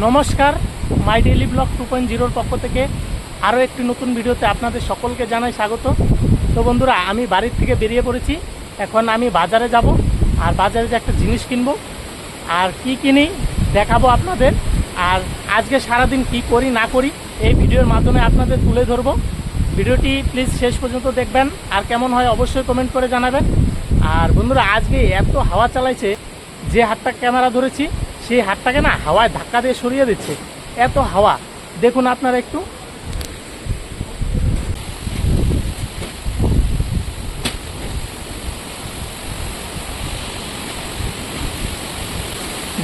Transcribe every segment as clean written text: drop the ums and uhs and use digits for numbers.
নমস্কার, my daily blog 2.0 পক্ষ থেকে আরও একটি নতুন ভিডিওতে আপনাদের সকলকে জানাই স্বাগত। তো বন্ধুরা, আমি বাড়ির থেকে বেরিয়ে পড়েছি। এখন আমি বাজারে যাব, আর বাজারে যে একটা জিনিস কিনবো, আর কি কিনি দেখাবো আপনাদের। আর আজকে সারাদিন কি করি না করি এই ভিডিওর মাধ্যমে আপনাদের তুলে ধরবো। ভিডিওটি প্লিজ শেষ পর্যন্ত দেখবেন, আর কেমন হয় অবশ্যই কমেন্ট করে জানাবেন। আর বন্ধুরা, আজকে এত হাওয়া চালাইছে, যে হাতটা ক্যামেরা ধরেছি সেই হাতটাকে না হাওয়ায় ধাক্কা দিয়ে সরিয়ে দিচ্ছে, এত হাওয়া। দেখুন আপনারা একটু,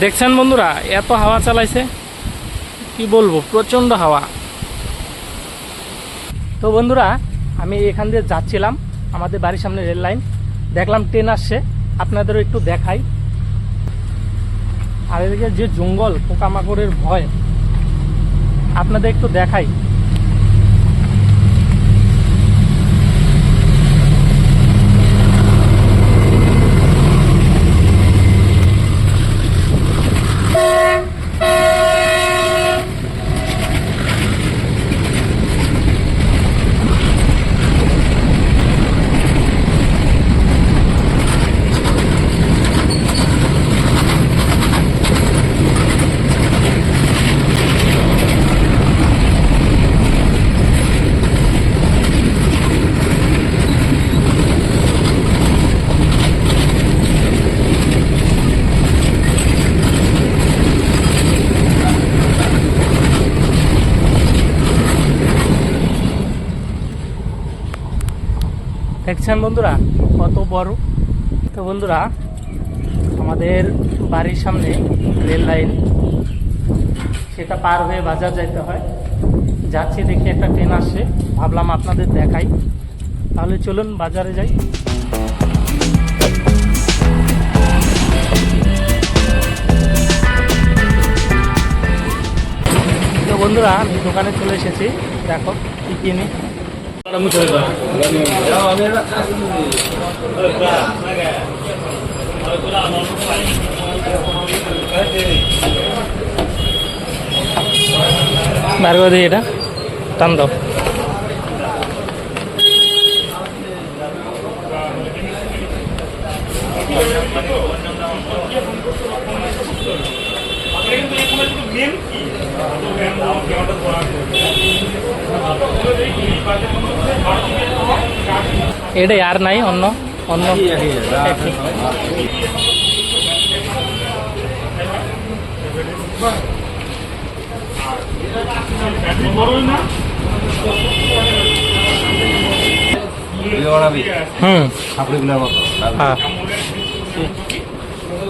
দেখছেন বন্ধুরা, এত হাওয়া চালাইছে, কি বলবো, প্রচণ্ড হাওয়া। তো বন্ধুরা, আমি এখান দিয়ে যাচ্ছিলাম, আমাদের বাড়ির সামনে রেল লাইন, দেখলাম ট্রেন আসছে, আপনাদেরও একটু দেখাই। আর এদিকে যে জঙ্গল, পোকামাকড়ের ভয়, আপনাদের একটু দেখাই। দেখছেন বন্ধুরা কত বড়। তো বন্ধুরা, আমাদের বাড়ির সামনে রেল লাইন, সেটা পার হয়ে বাজার যাইতে হয়। যাচ্ছি, দেখি একটা ট্রেন আসছে, ভাবলাম আপনাদের দেখাই। তাহলে চলুন বাজারে যাই। তো বন্ধুরা, আমি দোকানে চলে এসেছি, দেখো কি কিনি। বার করে দিই, এটা টান দাও। এটাই, আর নাই অন্য অন্য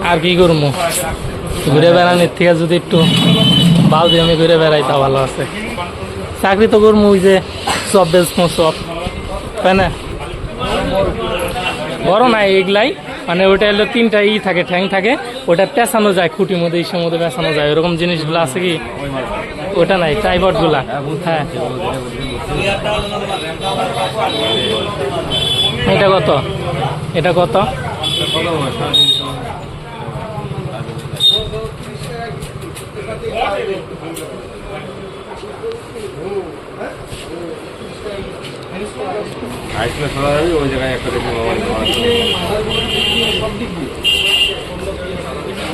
আর কি করবো, ঘুরে বেড়ানোর থেকে যদি একটু বালদি আমি ঘুরে বেড়াই তা ভালো আছে। চাকরি তো করবো, ওই যে সব বেসমো সব, তাই না? বড় না এগুলাই, মানে ওইটা হলো তিনটা থাকে, ঠ্যাং থাকে, ওটা পেঁচানো যায়, খুঁটির মধ্যে ইসের মধ্যে পেঁচানো যায়, ওরকম জিনিসগুলো আছে কি? ওটা নাই, ট্রাইপড গুলা। হ্যাঁ, এটা কত? এটা কত?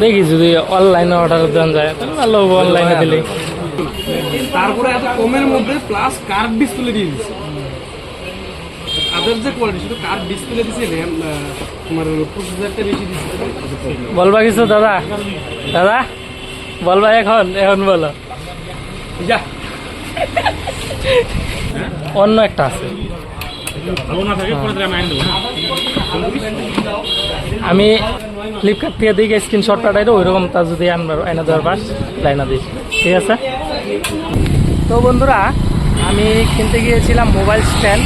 দেখি যদি অনলাইনে অর্ডার দেওয়া যায় তাহলে ভালো হবে, অনলাইনে দিলে। তারপরে এত কমের মধ্যে প্লাস কার্ড ডিসপ্লে দিয়ে দিচ্ছে। আদার যে কোয়ালিটি, শুধু কার্ড ডিসপ্লে দিচ্ছে, র্যাম তোমার প্রসেসরটা বেশি দিচ্ছে। বলবা কিছু দাদা? দাদা বলবা, এখন এখন বলো। যা, অন্য একটা আছে, আমি ফ্লিপকার্ট থেকে দিকে স্ক্রিনশট পাঠাই দেবো, ওইরকম তা যদি আইনা দেওয়ার পাস লাইনা দিই, ঠিক আছে? তো বন্ধুরা, আমি কিনতে গিয়েছিলাম মোবাইল স্ট্যান্ড,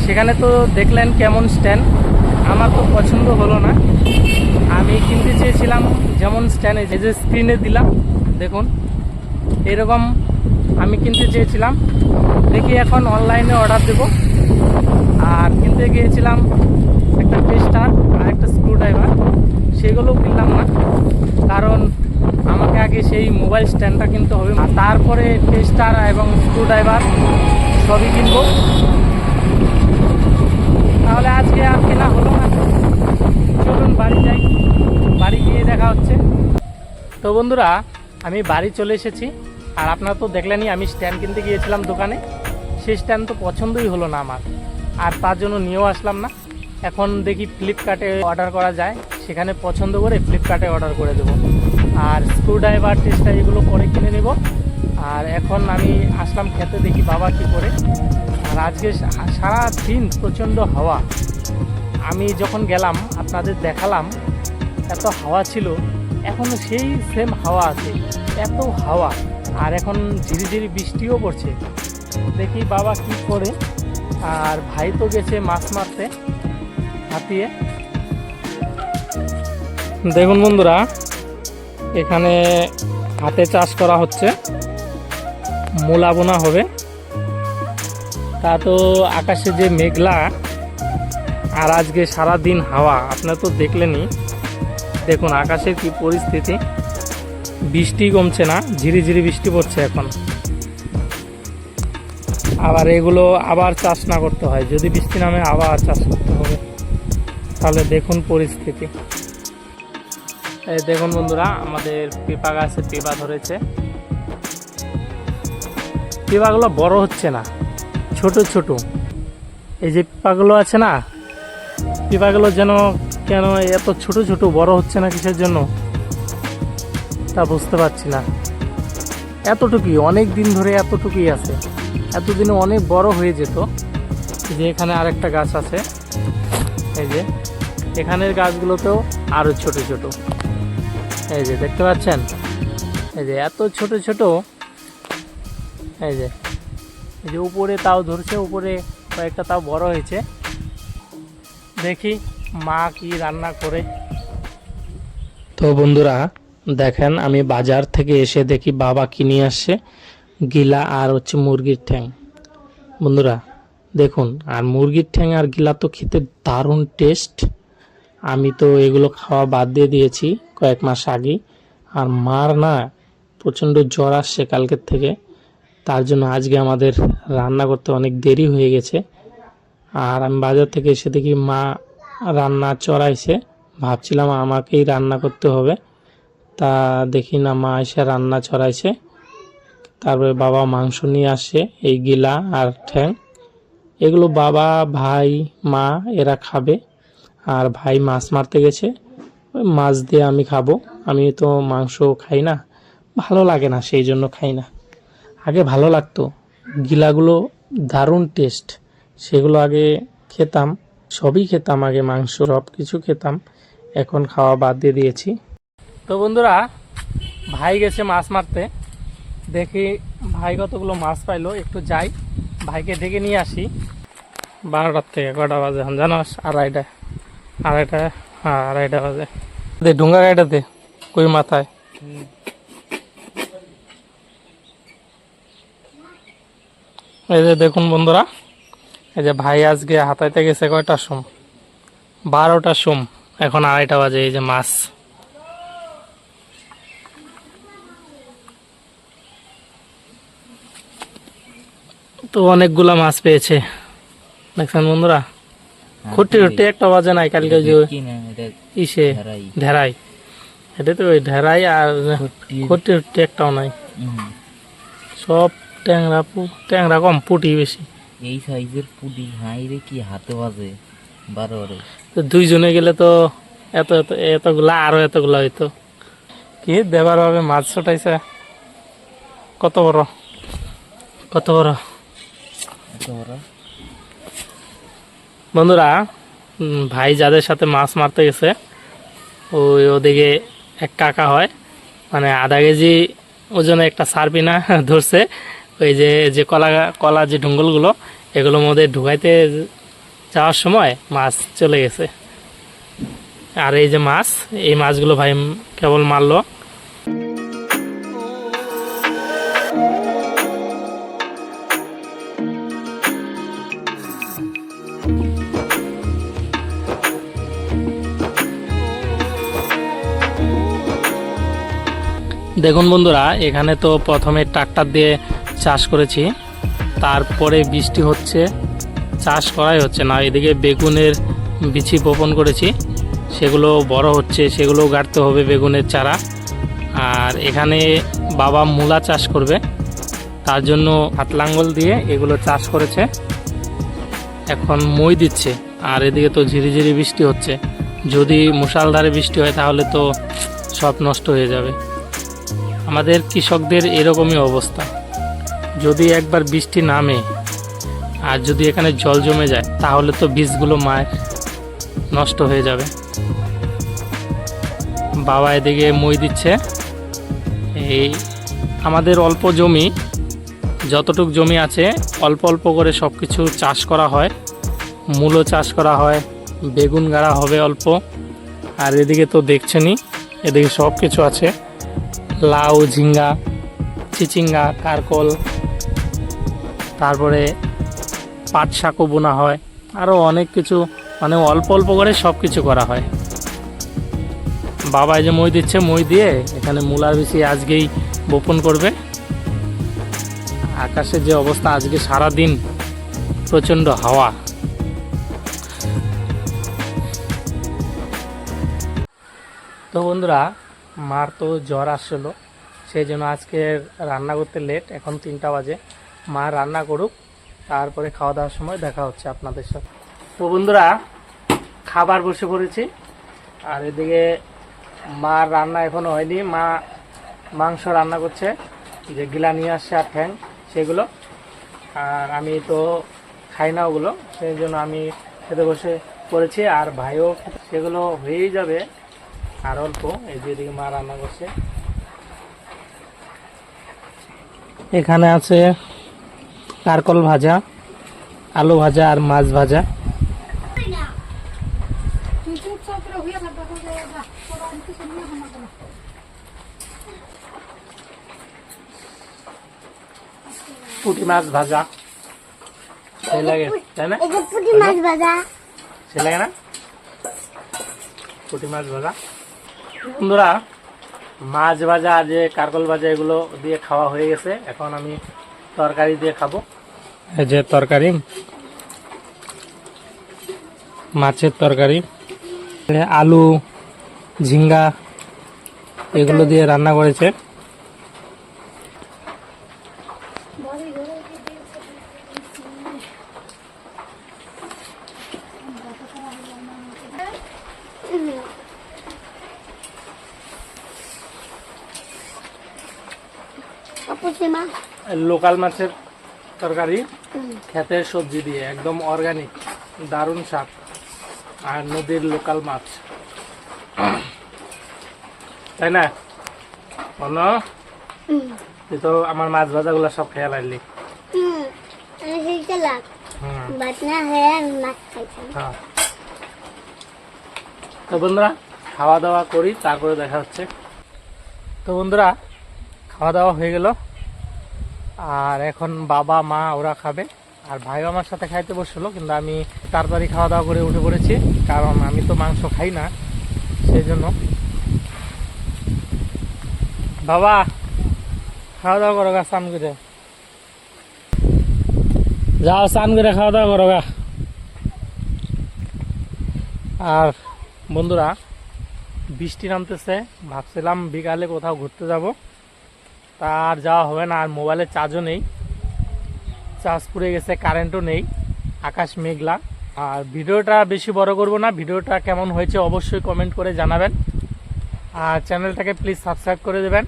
সেখানে তো দেখলেন কেমন স্ট্যান্ড, আমার তো পছন্দ হলো না। আমি কিনতে চেয়েছিলাম যেমন স্ট্যান্ড, এই যে স্ক্রিনে দিলাম দেখুন, এরকম আমি কিনতে চেয়েছিলাম। দেখি এখন অনলাইনে অর্ডার দেব। আর কিনতে গিয়েছিলাম একটা টেস্টার আর একটা স্ক্রুড্রাইভার, সেগুলো কিনলাম না, কারণ আমাকে আগে সেই মোবাইল মোবাইল স্ট্যান্ডটা কিনতে হবে, আর তারপরে টেস্টার এবং স্ক্রুড্রাইভার সবই কিনবো। তাহলে আজকে আর কেনা হলো না, চলুন বাড়ি যাই, বাড়ি গিয়ে দেখা হচ্ছে। তো বন্ধুরা, আমি বাড়ি চলে এসেছি, আর আপনারা তো দেখলেনই আমি স্ট্যান্ড কিনতে গিয়েছিলাম দোকানে। সেই স্ট্যান্ড তো পছন্দই হলো না আমার, আর তার জন্য নিয়েও আসলাম না। এখন দেখি ফ্লিপকার্টে অর্ডার করা যায়, সেখানে পছন্দ করে ফ্লিপকার্টে অর্ডার করে দেবো। আর স্ক্রুড্রাইভার টেস্টার এগুলো পরে কিনে নেব। আর এখন আমি আসলাম খেতে, দেখি বাবা কি করে। আর আজকে সারা দিন প্রচণ্ড হাওয়া। আমি যখন গেলাম আপনাদের দেখালাম এত হাওয়া ছিল, এখনও সেই সেম হাওয়া আছে, এত হাওয়া। আর এখন ঝিরিঝিরি বৃষ্টিও পড়ছে, দেখি বাবা কি করে। আর ভাই তো গেছে মাছ মারতে হাতিয়ে। দেখুন বন্ধুরা, এখানে হাতে চাষ করা হচ্ছে, মূলা বোনা হবে। তা তো আকাশে যে মেঘলা, আর আজকে সারা দিন হাওয়া, আপনারা তো দেখলেনই। দেখুন আকাশের কি পরিস্থিতি, বৃষ্টি কমছে না, ঝিরিঝিরি বৃষ্টি পড়ছে এখন। আবার এগুলো আবার চাষ না করতে হয়, যদি বৃষ্টি নামে আবার চাষ করতে হবে। তাহলে দেখুন পরিস্থিতি। এই দেখুন বন্ধুরা, আমাদের পেঁপা গাছে পেঁপা ধরেছে। পেঁপাগুলো বড় হচ্ছে না, ছোট ছোট। এই যে পেঁপাগুলো আছে না, পেঁপাগুলো যেন কেন এত ছোট ছোট, বড় হচ্ছে না কিসের জন্য তা বুঝতে পারছি না। এতটুকুই, অনেক দিন ধরে এতটুকুই আছে, এতদিনে অনেক বড় হয়ে যেত। যে এখানে আরেকটা গাছ আছে, এই যে এখানের গাছগুলোতেও আরো ছোট ছোট, এই যে দেখতে পাচ্ছেন, এই যে এত ছোট ছোট। এই যে উপরে তাও ধরছে, উপরে কয়েকটা তাও বড় হয়েছে। দেখি মা কি রান্না করে। তো বন্ধুরা দেখেন, আমি বাজার থেকে এসে দেখি বাবা কিনে আসছে গিলা আর হচ্ছে মুরগির ঠ্যাং। বন্ধুরা দেখুন, আর মুরগির ঠ্যাং আর গিলা তো খেতে দারুণ টেস্ট। আমি তো এগুলো খাওয়া বাদ দিয়ে দিয়েছি কয়েক মাস আগে। আর মার না প্রচণ্ড জ্বর আসছে কালকের থেকে, তার জন্য আজকে আমাদের রান্না করতে অনেক দেরি হয়ে গেছে। আর আমি বাজার থেকে এসে দেখি মা রান্না চড়াইছে, ভাবছিলাম আমাকেই রান্না করতে হবে, তা দেখি না মা এসে রান্না চড়াইছে। তারপরে বাবা মাংস নিয়ে আসে, এই গিলা আর ঠ্যাং। এগুলো বাবা, ভাই, মা এরা খাবে। আর ভাই মাছ মারতে গেছে, ওই মাছ দিয়ে আমি খাবো। আমি তো মাংস খাই না, ভালো লাগে না, সেই জন্য খাই না। আগে ভালো লাগতো, গিলাগুলো দারুণ টেস্ট, সেগুলো আগে খেতাম, সবই খেতাম আগে, মাংস সব কিছু খেতাম। এখন খাওয়া বাদ দিয়ে দিয়েছি। তো বন্ধুরা, ভাই গেছে মাছ মারতে, দেখি ভাই কতগুলো মাছ পাইলো, একটু যাই ভাইকে ডেকে নিয়ে আসি। 12টার থেকে কটা বাজে এখন জানাস? আড়াইটা, হ্যাঁ আড়াইটা বাজে। দে ঢুঙ্গা গাড়িটা দে, কই মাথায়। এই যে দেখুন বন্ধুরা, এই যে ভাই আজকে হাতাইতে গেছে কয়টার সোম, 12টার সোম, এখন আড়াইটা বাজে। এই যে মাছ, তো অনেকগুলা মাছ পেয়েছে দেখছেন বন্ধুরা। খুঁটি খুঁটি একটা বাজে নাই কালকে, যে ইসে ঢেরাই, এটা তো ওই ঢেরাই, আর খুঁটি খুঁটি একটাও নাই, সব ট্যাংরা। ট্যাংরা কম, পুটি বেশি। এই সাইজের পুটি হাই রে, কি হাতে বাজে 12 তো দুইজনে গেলে তো এত এত এতগুলা, আরো এতগুলা হইতো। কি দেবার ভাবে মাছ ছটাইছে, কত বড়, কত বড় বন্ধুরা। ভাই যাদের সাথে মাছ মারতে গেছে, ওই ওদিকে এক কাকা হয়, মানে আধা কেজি ওজনে একটা সারপিনা ধরছে। ওই যে যে কলা যে ঢুঙ্গলগুলো, এগুলোর মধ্যে ঢুকাইতে যাওয়ার সময় মাছ চলে গেছে। আর এই যে মাছ, এই মাছগুলো ভাই কেবল মারলো। দেখুন বন্ধুরা, এখানে তো প্রথমে ট্রাক্টর দিয়ে চাষ করেছি, তারপরে বৃষ্টি হচ্ছে, চাষ করাই হচ্ছে না। এদিকে বেগুনের বিচি বপন করেছি, সেগুলো বড় হচ্ছে, সেগুলো গাড়তে হবে বেগুনের চারা। আর এখানে বাবা মূলা চাষ করবে, তার জন্য হাত লাঙ্গল দিয়ে এগুলো চাষ করেছে, এখন মই দিচ্ছে। আর এদিকে তো ঝিরিঝিরি বৃষ্টি হচ্ছে, যদি মুষলধারে বৃষ্টি হয় তাহলে তো সব নষ্ট হয়ে যাবে। আমাদের কৃষকদের এরকমই অবস্থা, যদি একবার বৃষ্টি নামে আর যদি এখানে জল জমে যায় তাহলে তো বীজগুলো মায়ের নষ্ট হয়ে যাবে। বাবা এদিকে মই দিচ্ছে। এই আমাদের অল্প জমি, যতটুক জমি আছে অল্প অল্প করে সব কিছু চাষ করা হয়। মূলো চাষ করা হয়, বেগুন গাড়া হবে অল্প। আর এদিকে তো দেখছেনই, এদিকে সব কিছু আছে, লাউ, ঝিঙ্গা, চিচিঙ্গা, কারকল, তারপরে পাট শাকও বোনা হয়, আরও অনেক কিছু, মানে অল্প অল্প করে সব কিছু করা হয়। বাবা এই যে মই দিচ্ছে, মই দিয়ে এখানে মূলার বিচি আজকেই বপন করবে। আকাশের যে অবস্থা, আজকে সারা দিন প্রচণ্ড হাওয়া। তো বন্ধুরা, মার তো জ্বর আসছিলো, সেই জন্য আজকে রান্না করতে লেট, এখন 3টা বাজে। মা রান্না করুক, তারপরে খাওয়া দাওয়ার সময় দেখা হচ্ছে আপনাদের সাথে। তো বন্ধুরা, খাবার বসে পড়েছি। আর এদিকে মার রান্না এখনো হয়নি, মা মাংস রান্না করছে, যে গিলা নিয়ে আসছে আর ঠ্যাং সেগুলো। আর আমি তো খাই না ওগুলো, সেই জন্য আমি খেতে বসে পড়েছি। আর ভাইও সেগুলো হয়েই যাবে আর অল্প। এই যে এদিকে মা রান্না করছে, এখানে আছে কারকল ভাজা, আলু ভাজা আর মাছ ভাজা। পুঁটি মাছ ভাজা, সেই লাগে তাই না? পুঁটি মাছ ভাজা, সেই লাগে না? পুঁটি মাছ ভাজা। বন্ধুরা, মাছ ভাজা আর যে কারকল ভাজা এগুলো দিয়ে খাওয়া হয়ে গেছে, এখন আমি তরকারি দিয়ে খাবো। এই যে তরকারি, মাছের তরকারি, আলু, ঝিঙ্গা এগুলো দিয়ে রান্না করেছে। লোকাল মাছের তরকারি, ক্ষেতের সবজি দিয়ে, একদম অর্গানিক, দারুণ স্বাদ। আর নদীর লোকাল মাছ, তাই না? অন্য তুই তো আমার মাছ ভাজাগুলো সব খেয়াল আনলি। হ্যাঁ। তো বন্ধুরা, খাওয়া দাওয়া করি, তারপরে দেখা হচ্ছে। তো বন্ধুরা, খাওয়া দাওয়া হয়ে গেল, আর এখন বাবা মা ওরা খাবে, আর ভাইও আমার সাথে খাইতে বসলো, কিন্তু আমি তাড়াতাড়ি খাওয়া দাওয়া করে উঠে পড়েছি, কারণ আমি তো মাংস খাই না, সেই জন্য। বাবা খাওয়া দাওয়া করো গা, স্নান করে যাও, স্নান করে খাওয়া দাওয়া করো গা। আর বন্ধুরা, বৃষ্টি নামতেছে, ভাবছিলাম বিকালে কোথাও ঘুরতে যাব, তার যাওয়া হবে না। আর মোবাইলে চার্জও নেই, চার্জ পুড়ে গেছে, কারেন্টও নেই, আকাশ মেঘলা। আর ভিডিওটা বেশি বড় করব না, ভিডিওটা কেমন হয়েছে অবশ্যই কমেন্ট করে জানাবেন, আর চ্যানেলটাকে প্লিজ সাবস্ক্রাইব করে দেবেন।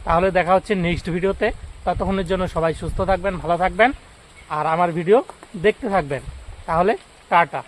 তাহলে দেখা হচ্ছে নেক্সট ভিডিওতে। ততক্ষণের জন্য সবাই সুস্থ থাকবেন, ভালো থাকবেন, আর আমার ভিডিও দেখতে থাকবেন। তাহলে টাটা।